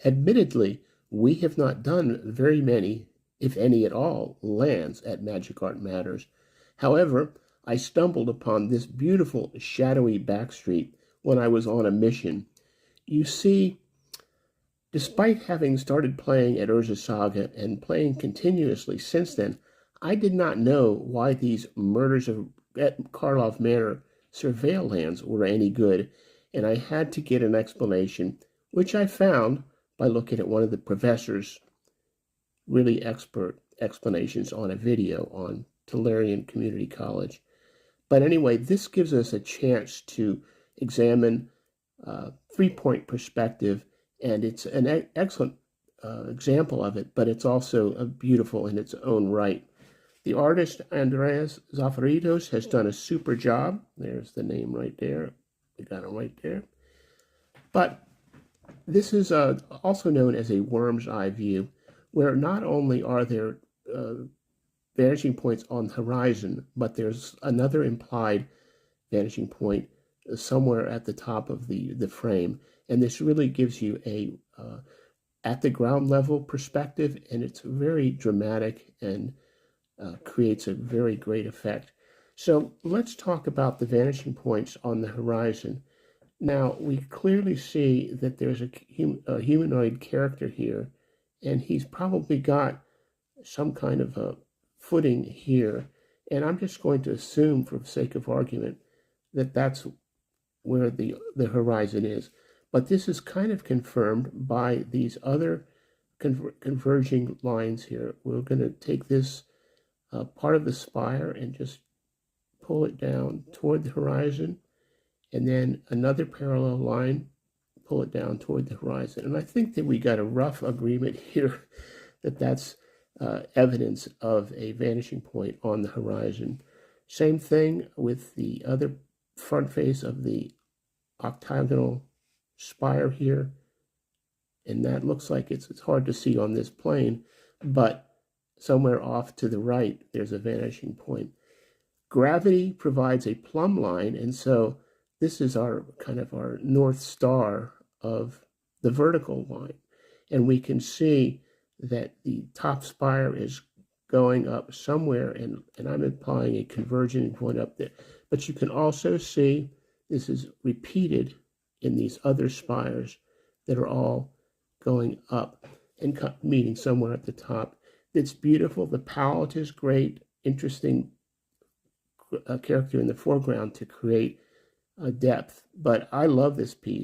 Admittedly, we have not done very many, if any at all, lands at Magic Art Matters. However, I stumbled upon this beautiful Shadowy Backstreet when I was on a mission. You see, despite having started playing at Urza Saga and playing continuously since then, I did not know why these murders at Karlov Manor Surveil Lands were any good, and I had to get an explanation, which I found by looking at one of the professor's really expert explanations on a video on Tolarian Community College. But anyway, this gives us a chance to examine three-point perspective, and it's an excellent example of it, but it's also beautiful in its own right. The artist, Andreas Zafiratos, has done a super job. There's the name right there. We got it right there. But this is also known as a worm's eye view, where not only are there vanishing points on the horizon, but there's another implied vanishing point somewhere at the top of the frame. And this really gives you a at the ground level perspective, and it's very dramatic and creates a very great effect. So let's talk about the vanishing points on the horizon. Now, we clearly see that there's a humanoid character here, and he's probably got some kind of a footing here. And I'm just going to assume, for the sake of argument, that that's where the horizon is. But this is kind of confirmed by these other converging lines here. We're going to take this part of the spire and just pull it down toward the horizon, and then another parallel line, pull it down toward the horizon. And I think that we got a rough agreement here that that's evidence of a vanishing point on the horizon. Same thing with the other front face of the octagonal spire here, and that looks like it's hard to see on this plane, but somewhere off to the right there's a vanishing point. Gravity provides a plumb line, and so this is our kind of our North Star of the vertical line. And we can see that the top spire is going up somewhere, and I'm implying a converging point up there. But you can also see this is repeated in these other spires that are all going up and meeting somewhere at the top. It's beautiful. The palette is great. Interesting character in the foreground to create depth. But I love this piece.